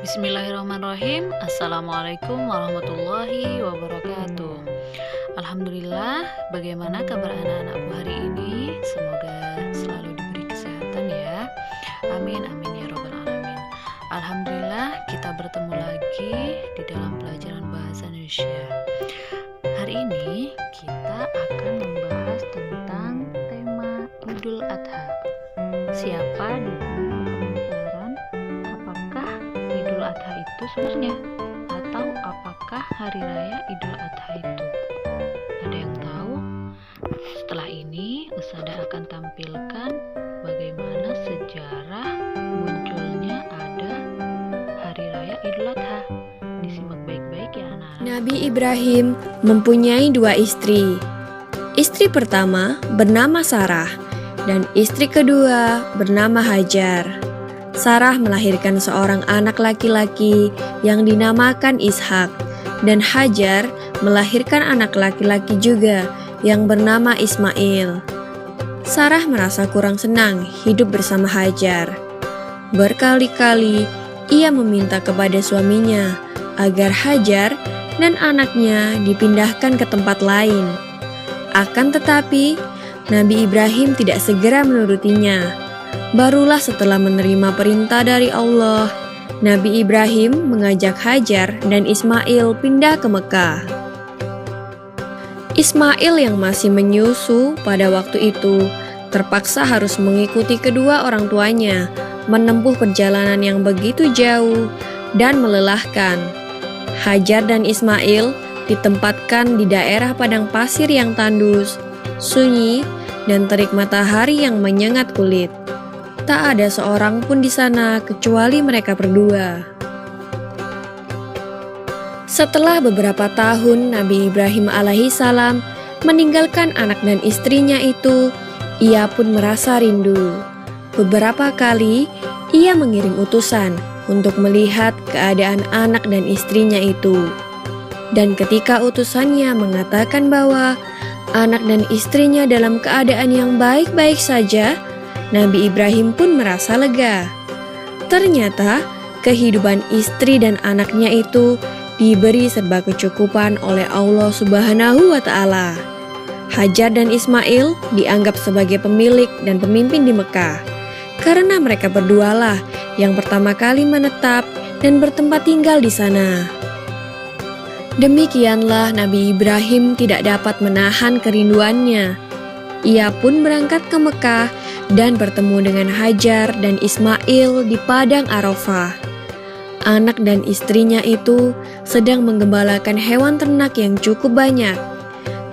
Bismillahirrahmanirrahim. Assalamualaikum warahmatullahi wabarakatuh. Alhamdulillah, bagaimana kabar anak-anakku hari ini? Semoga selalu diberi kesehatan ya. Amin amin ya robbal alamin. Alhamdulillah, kita bertemu lagi di dalam pelajaran bahasa Indonesia. Hari ini kita akan membahas tentang tema Idul Adha. Siapa di sini penasaran apakah Idul Adha itu sebenarnya, atau apakah hari raya Idul Adha itu? Ada yang tahu? Setelah ini Usada akan tampilkan bagaimana sejarah munculnya ada hari raya Idul Adha. Disimak baik-baik ya anak-anak. Nabi Ibrahim mempunyai dua istri. Istri pertama bernama Sarah dan istri kedua bernama Hajar. Sarah melahirkan seorang anak laki-laki yang dinamakan Ishak, dan Hajar melahirkan anak laki-laki juga yang bernama Ismail. Sarah merasa kurang senang hidup bersama Hajar. Berkali-kali ia meminta kepada suaminya agar Hajar dan anaknya dipindahkan ke tempat lain. Akan tetapi, Nabi Ibrahim tidak segera menurutinya. Barulah setelah menerima perintah dari Allah, Nabi Ibrahim mengajak Hajar dan Ismail pindah ke Mekah. Ismail yang masih menyusu pada waktu itu terpaksa harus mengikuti kedua orang tuanya menempuh perjalanan yang begitu jauh dan melelahkan. Hajar dan Ismail ditempatkan di daerah padang pasir yang tandus, sunyi, dan terik matahari yang menyengat kulit. Tak ada seorang pun di sana kecuali mereka berdua. Setelah beberapa tahun Nabi Ibrahim alaihissalam meninggalkan anak dan istrinya itu, ia pun merasa rindu. Beberapa kali ia mengirim utusan untuk melihat keadaan anak dan istrinya itu. Dan ketika utusannya mengatakan bahwa anak dan istrinya dalam keadaan yang baik-baik saja, Nabi Ibrahim pun merasa lega. Ternyata kehidupan istri dan anaknya itu diberi serba kecukupan oleh Allah Subhanahu wa Ta'ala. Hajar dan Ismail dianggap sebagai pemilik dan pemimpin di Mekah, karena mereka berdualah yang pertama kali menetap dan bertempat tinggal di sana. Demikianlah Nabi Ibrahim tidak dapat menahan kerinduannya. Ia pun berangkat ke Mekah dan bertemu dengan Hajar dan Ismail di padang Arafah. Anak dan istrinya itu sedang menggembalakan hewan ternak yang cukup banyak.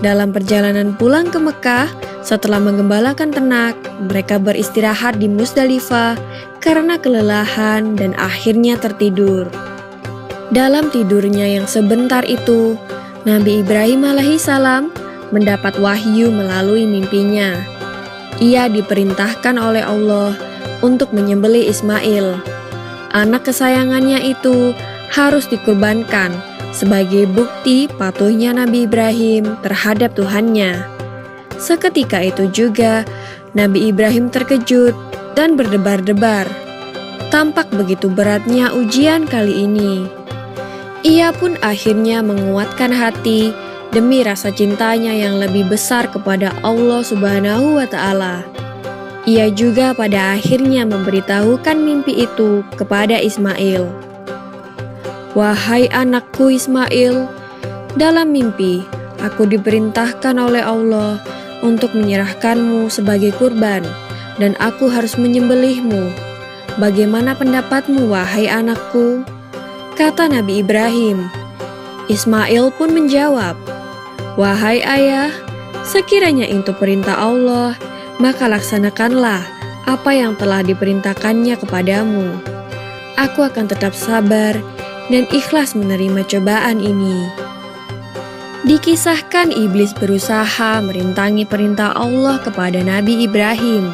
Dalam perjalanan pulang ke Mekah, setelah menggembalakan ternak, mereka beristirahat di Musdalifah karena kelelahan dan akhirnya tertidur. Dalam tidurnya yang sebentar itu, Nabi Ibrahim alaihissalam mendapat wahyu melalui mimpinya. Ia diperintahkan oleh Allah untuk menyembelih Ismail. Anak kesayangannya itu harus dikurbankan sebagai bukti patuhnya Nabi Ibrahim terhadap Tuhannya. Seketika itu juga Nabi Ibrahim terkejut dan berdebar-debar. Tampak begitu beratnya ujian kali ini. Ia pun akhirnya menguatkan hati demi rasa cintanya yang lebih besar kepada Allah Subhanahu wa Ta'ala. Ia juga pada akhirnya memberitahukan mimpi itu kepada Ismail. "Wahai anakku Ismail, dalam mimpi aku diperintahkan oleh Allah untuk menyerahkanmu sebagai kurban, dan aku harus menyembelihmu. Bagaimana pendapatmu, wahai anakku?" Kata Nabi Ibrahim. Ismail pun menjawab, "Wahai ayah, sekiranya itu perintah Allah, maka laksanakanlah apa yang telah diperintahkannya kepadamu. Aku akan tetap sabar dan ikhlas menerima cobaan ini." Dikisahkan iblis berusaha merintangi perintah Allah kepada Nabi Ibrahim.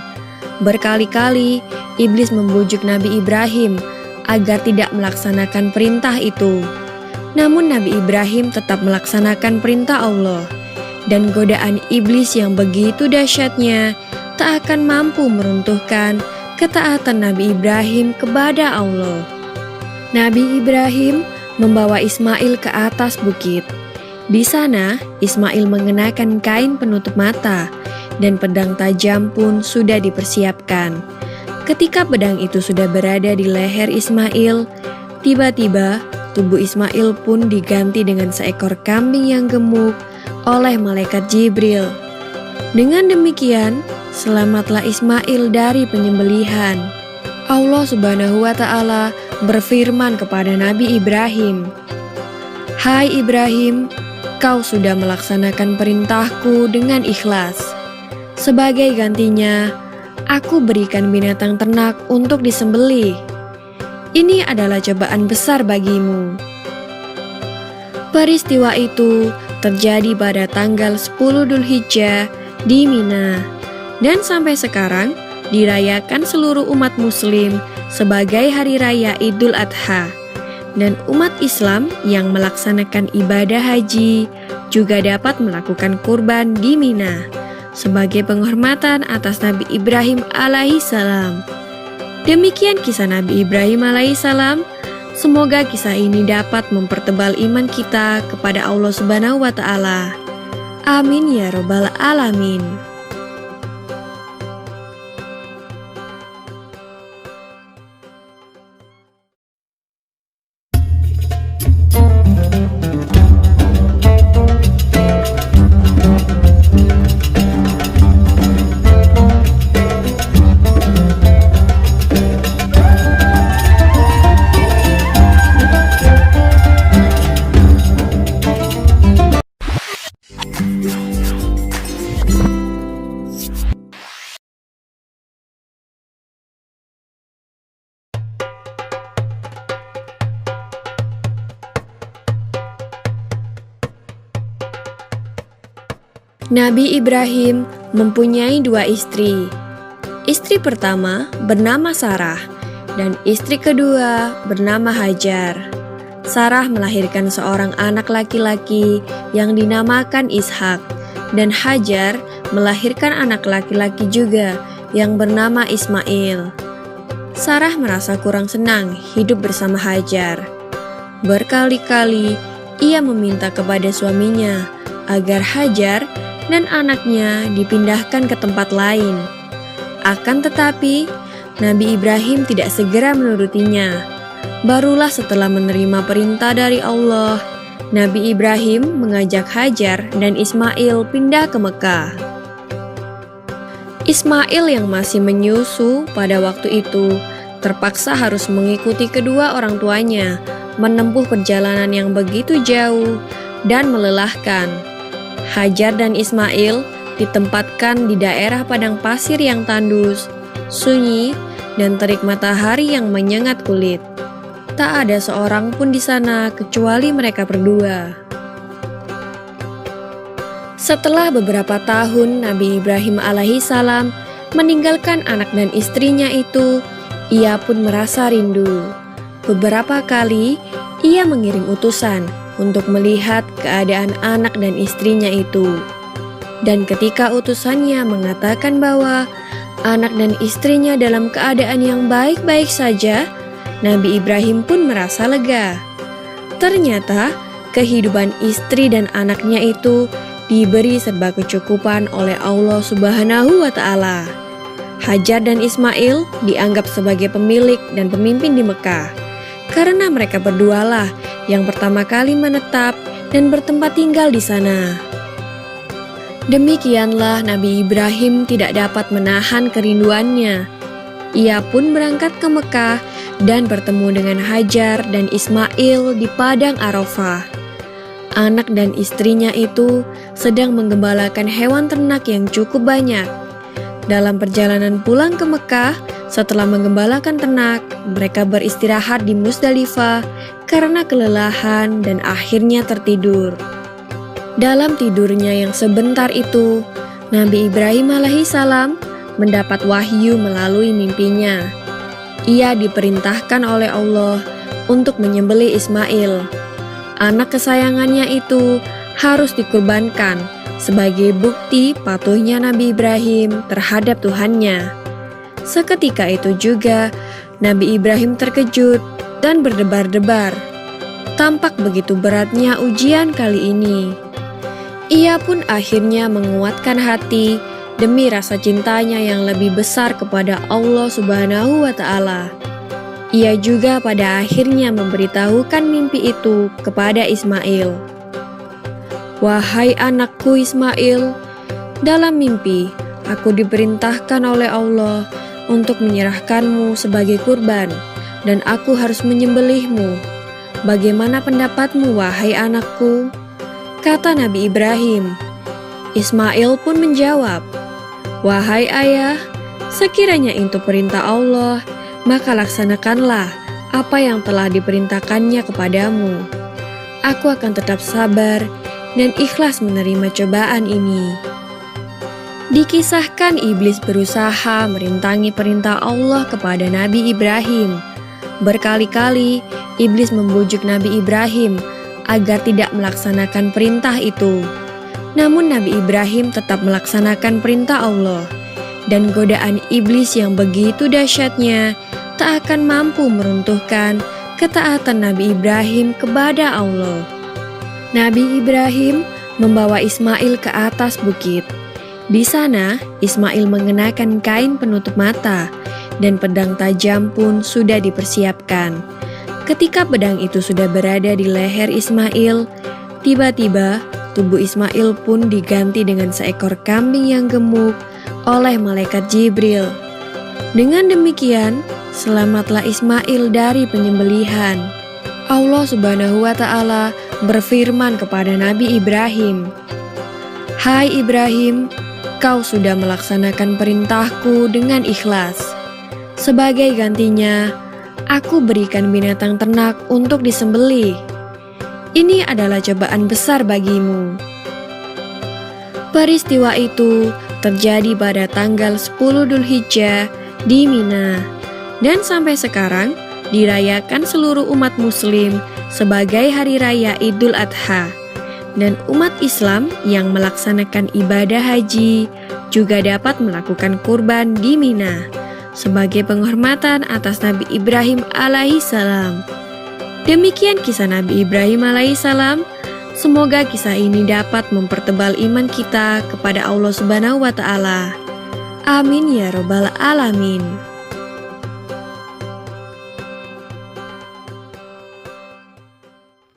Berkali-kali iblis membujuk Nabi Ibrahim agar tidak melaksanakan perintah itu. Namun Nabi Ibrahim tetap melaksanakan perintah Allah, dan godaan iblis yang begitu dahsyatnya tak akan mampu meruntuhkan ketaatan Nabi Ibrahim kepada Allah. Nabi Ibrahim membawa Ismail ke atas bukit. Di sana, Ismail mengenakan kain penutup mata dan pedang tajam pun sudah dipersiapkan. Ketika pedang itu sudah berada di leher Ismail, tiba-tiba tubuh Ismail pun diganti dengan seekor kambing yang gemuk oleh malaikat Jibril. Dengan demikian, selamatlah Ismail dari penyembelihan. Allah Subhanahu wa Ta'ala berfirman kepada Nabi Ibrahim, "Hai Ibrahim, kau sudah melaksanakan perintahku dengan ikhlas. Sebagai gantinya, aku berikan binatang ternak untuk disembelih. Ini adalah cobaan besar bagimu." Peristiwa itu terjadi pada tanggal 10 Dzulhijjah di Mina, dan sampai sekarang dirayakan seluruh umat muslim sebagai hari raya Idul Adha. Dan umat Islam yang melaksanakan ibadah haji juga dapat melakukan kurban di Mina sebagai penghormatan atas Nabi Ibrahim alaihissalam. Demikian kisah Nabi Ibrahim alaihissalam. Semoga kisah ini dapat mempertebal iman kita kepada Allah Subhanahu wa Ta'ala. Amin ya Rabbal Alamin. Nabi Ibrahim mempunyai 2 istri. Istri pertama bernama Sarah dan istri kedua bernama Hajar. Sarah melahirkan seorang anak laki-laki yang dinamakan Ishak, dan Hajar melahirkan anak laki-laki juga yang bernama Ismail. Sarah merasa kurang senang hidup bersama Hajar. Berkali-kali ia meminta kepada suaminya agar Hajar dan anaknya dipindahkan ke tempat lain. Akan tetapi, Nabi Ibrahim tidak segera menurutinya. Barulah setelah menerima perintah dari Allah, Nabi Ibrahim mengajak Hajar dan Ismail pindah ke Mekah. Ismail yang masih menyusu pada waktu itu terpaksa harus mengikuti kedua orang tuanya menempuh perjalanan yang begitu jauh dan melelahkan. Hajar dan Ismail ditempatkan di daerah padang pasir yang tandus, sunyi, dan terik matahari yang menyengat kulit. Tak ada seorang pun di sana kecuali mereka berdua. Setelah beberapa tahun Nabi Ibrahim alaihissalam meninggalkan anak dan istrinya itu, ia pun merasa rindu. Beberapa kali ia mengirim utusan untuk melihat keadaan anak dan istrinya itu. Dan ketika utusannya mengatakan bahwa anak dan istrinya dalam keadaan yang baik-baik saja, Nabi Ibrahim pun merasa lega. Ternyata kehidupan istri dan anaknya itu diberi serba kecukupan oleh Allah Subhanahu wa Ta'ala. Hajar dan Ismail dianggap sebagai pemilik dan pemimpin di Mekah, karena mereka berdualah yang pertama kali menetap dan bertempat tinggal di sana. Demikianlah Nabi Ibrahim tidak dapat menahan kerinduannya. Ia pun berangkat ke Mekah dan bertemu dengan Hajar dan Ismail di padang Arafah. Anak dan istrinya itu sedang menggembalakan hewan ternak yang cukup banyak. Dalam perjalanan pulang ke Mekah, setelah menggembalakan ternak, mereka beristirahat di Musdalifah karena kelelahan dan akhirnya tertidur. Dalam tidurnya yang sebentar itu, Nabi Ibrahim alaihissalam mendapat wahyu melalui mimpinya. Ia diperintahkan oleh Allah untuk menyembelih Ismail. Anak kesayangannya itu harus dikurbankan sebagai bukti patuhnya Nabi Ibrahim terhadap Tuhannya. Seketika itu juga Nabi Ibrahim terkejut dan berdebar-debar. Tampak begitu beratnya ujian kali ini. Ia pun akhirnya menguatkan hati demi rasa cintanya yang lebih besar kepada Allah Subhanahu wa Ta'ala. Ia juga pada akhirnya memberitahukan mimpi itu kepada Ismail. "Wahai anakku Ismail, dalam mimpi aku diperintahkan oleh Allah untuk menyerahkanmu sebagai kurban, dan aku harus menyembelihmu. Bagaimana pendapatmu, wahai anakku?" Kata Nabi Ibrahim. Ismail pun menjawab, "Wahai ayah, sekiranya itu perintah Allah, maka laksanakanlah apa yang telah diperintahkannya kepadamu. Aku akan tetap sabar dan ikhlas menerima cobaan ini." Dikisahkan iblis berusaha merintangi perintah Allah kepada Nabi Ibrahim. Berkali-kali iblis membujuk Nabi Ibrahim agar tidak melaksanakan perintah itu. Namun Nabi Ibrahim tetap melaksanakan perintah Allah, dan godaan iblis yang begitu dahsyatnya tak akan mampu meruntuhkan ketaatan Nabi Ibrahim kepada Allah. Nabi Ibrahim membawa Ismail ke atas bukit. Di sana, Ismail mengenakan kain penutup mata, dan pedang tajam pun sudah dipersiapkan. Ketika pedang itu sudah berada di leher Ismail, tiba-tiba tubuh Ismail pun diganti dengan seekor kambing yang gemuk oleh malaikat Jibril. Dengan demikian, selamatlah Ismail dari penyembelihan. Allah Subhanahu wa Ta'ala berfirman kepada Nabi Ibrahim, "Hai Ibrahim, kau sudah melaksanakan perintahku dengan ikhlas. Sebagai gantinya, aku berikan binatang ternak untuk disembelih. Ini adalah cobaan besar bagimu." Peristiwa itu terjadi pada tanggal 10 Dzulhijjah di Mina, dan sampai sekarang dirayakan seluruh umat muslim sebagai hari raya Idul Adha. Dan umat Islam yang melaksanakan ibadah haji juga dapat melakukan kurban di Mina sebagai penghormatan atas Nabi Ibrahim alaihissalam. Demikian kisah Nabi Ibrahim alaihissalam. Semoga kisah ini dapat mempertebal iman kita kepada Allah Subhanahu wa Ta'ala. Amin ya Rabbal Alamin.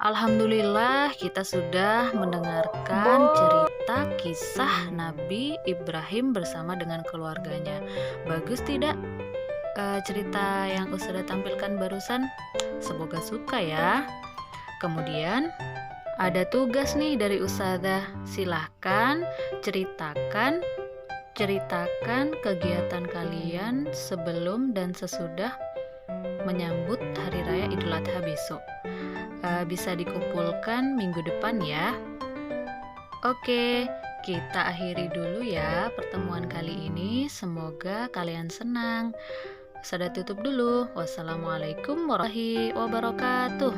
Alhamdulillah, kita sudah mendengarkan cerita kisah Nabi Ibrahim bersama dengan keluarganya. Bagus tidak cerita yang Ustazah tampilkan barusan? Semoga suka ya. Kemudian ada tugas nih dari Ustazah. Silahkan ceritakan kegiatan kalian sebelum dan sesudah menyambut Hari Raya Idul Adha besok. Bisa dikumpulkan minggu depan ya. Oke, kita akhiri dulu ya pertemuan kali ini. Semoga kalian senang. Sudah tutup dulu. Wassalamualaikum warahmatullahi wabarakatuh.